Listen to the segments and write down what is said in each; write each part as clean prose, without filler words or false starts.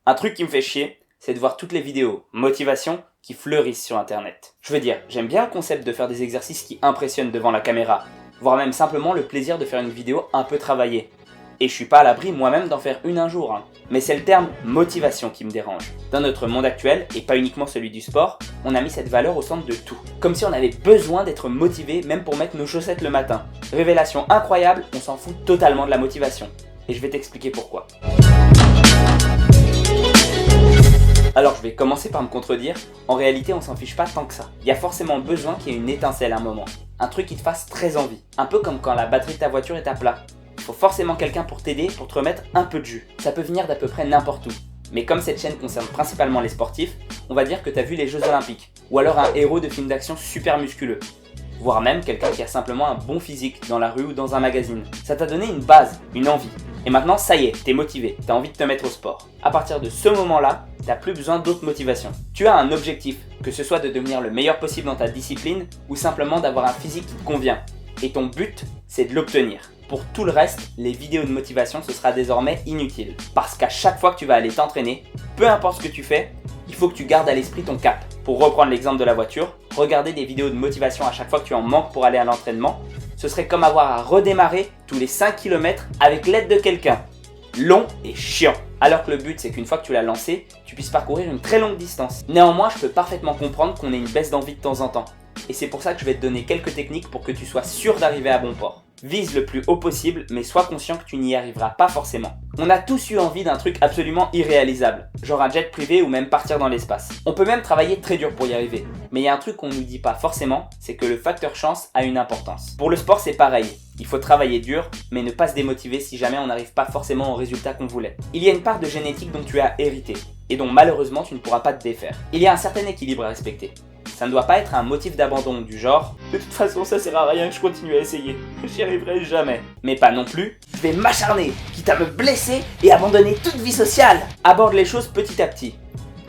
Un truc qui me fait chier, c'est de voir toutes les vidéos motivation qui fleurissent sur internet. Je veux dire, j'aime bien le concept de faire des exercices qui impressionnent devant la caméra, voire même simplement le plaisir de faire une vidéo un peu travaillée. Et je suis pas à l'abri moi-même d'en faire une un jour, hein. Mais c'est le terme motivation qui me dérange. Dans notre monde actuel, et pas uniquement celui du sport, on a mis cette valeur au centre de tout. Comme si on avait besoin d'être motivé même pour mettre nos chaussettes le matin. Révélation incroyable, on s'en fout totalement de la motivation. Et je vais t'expliquer pourquoi. Alors je vais commencer par me contredire, en réalité on s'en fiche pas tant que ça. Il y a forcément besoin qu'il y ait une étincelle à un moment. Un truc qui te fasse très envie. Un peu comme quand la batterie de ta voiture est à plat. Il faut forcément quelqu'un pour t'aider, pour te remettre un peu de jus. Ça peut venir d'à peu près n'importe où. Mais comme cette chaîne concerne principalement les sportifs, on va dire que t'as vu les Jeux Olympiques. Ou alors un héros de film d'action super musculeux. Voire même quelqu'un qui a simplement un bon physique dans la rue ou dans un magazine. Ça t'a donné une base, une envie. Et maintenant ça y est, t'es motivé, t'as envie de te mettre au sport. À partir de ce moment-là, t'as plus besoin d'autres motivations. Tu as un objectif, que ce soit de devenir le meilleur possible dans ta discipline ou simplement d'avoir un physique qui te convient. Et ton but, c'est de l'obtenir. Pour tout le reste, les vidéos de motivation, ce sera désormais inutile. Parce qu'à chaque fois que tu vas aller t'entraîner, peu importe ce que tu fais, il faut que tu gardes à l'esprit ton cap. Pour reprendre l'exemple de la voiture, regarder des vidéos de motivation à chaque fois que tu en manques pour aller à l'entraînement, ce serait comme avoir à redémarrer tous les 5 km avec l'aide de quelqu'un. Long et chiant. Alors que le but, c'est qu'une fois que tu l'as lancé, tu puisses parcourir une très longue distance. Néanmoins, je peux parfaitement comprendre qu'on ait une baisse d'envie de temps en temps. Et c'est pour ça que je vais te donner quelques techniques pour que tu sois sûr d'arriver à bon port. Vise le plus haut possible, mais sois conscient que tu n'y arriveras pas forcément. On a tous eu envie d'un truc absolument irréalisable, genre un jet privé ou même partir dans l'espace. On peut même travailler très dur pour y arriver. Mais il y a un truc qu'on nous dit pas forcément, c'est que le facteur chance a une importance. Pour le sport, c'est pareil. Il faut travailler dur, mais ne pas se démotiver si jamais on n'arrive pas forcément au résultat qu'on voulait. Il y a une part de génétique dont tu as hérité, et dont malheureusement tu ne pourras pas te défaire. Il y a un certain équilibre à respecter. Ça ne doit pas être un motif d'abandon du genre « De toute façon ça sert à rien que je continue à essayer, j'y arriverai jamais ». Mais pas non plus « Je vais m'acharner, quitte à me blesser et abandonner toute vie sociale ». Aborde les choses petit à petit.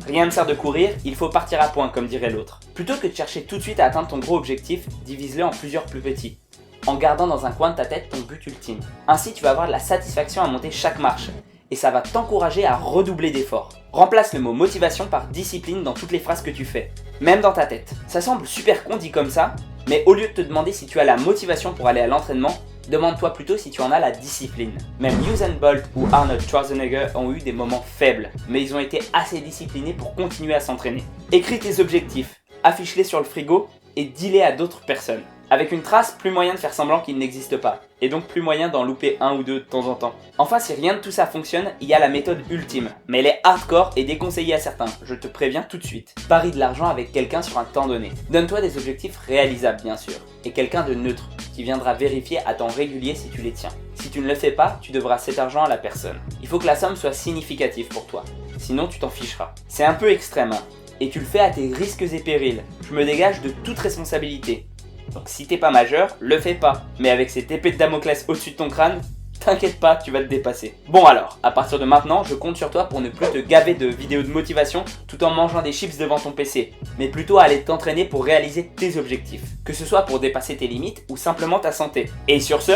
Rien ne sert de courir, il faut partir à point comme dirait l'autre. Plutôt que de chercher tout de suite à atteindre ton gros objectif, divise-le en plusieurs plus petits. En gardant dans un coin de ta tête ton but ultime. Ainsi tu vas avoir de la satisfaction à monter chaque marche. Et ça va t'encourager à redoubler d'efforts. Remplace le mot motivation par discipline dans toutes les phrases que tu fais, même dans ta tête. Ça semble super con dit comme ça, mais au lieu de te demander si tu as la motivation pour aller à l'entraînement, demande-toi plutôt si tu en as la discipline. Même Usain Bolt ou Arnold Schwarzenegger ont eu des moments faibles, mais ils ont été assez disciplinés pour continuer à s'entraîner. Écris tes objectifs, affiche-les sur le frigo et dis-les à d'autres personnes. Avec une trace, plus moyen de faire semblant qu'il n'existe pas, et donc plus moyen d'en louper un ou deux de temps en temps. Enfin, si rien de tout ça fonctionne, il y a la méthode ultime, mais elle est hardcore et déconseillée à certains, je te préviens tout de suite. Parie de l'argent avec quelqu'un sur un temps donné. Donne-toi des objectifs réalisables bien sûr, et quelqu'un de neutre, qui viendra vérifier à temps régulier si tu les tiens. Si tu ne le fais pas, tu devras cet argent à la personne. Il faut que la somme soit significative pour toi, sinon tu t'en ficheras. C'est un peu extrême, hein, et tu le fais à tes risques et périls. Je me dégage de toute responsabilité. Donc si t'es pas majeur, le fais pas. Mais avec cette épée de Damoclès au-dessus de ton crâne, t'inquiète pas, tu vas te dépasser. Bon alors, à partir de maintenant, je compte sur toi pour ne plus te gaver de vidéos de motivation tout en mangeant des chips devant ton PC, mais plutôt à aller t'entraîner pour réaliser tes objectifs. Que ce soit pour dépasser tes limites ou simplement ta santé. Et sur ce,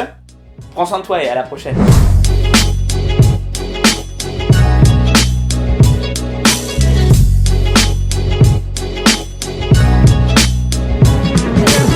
prends soin de toi et à la prochaine.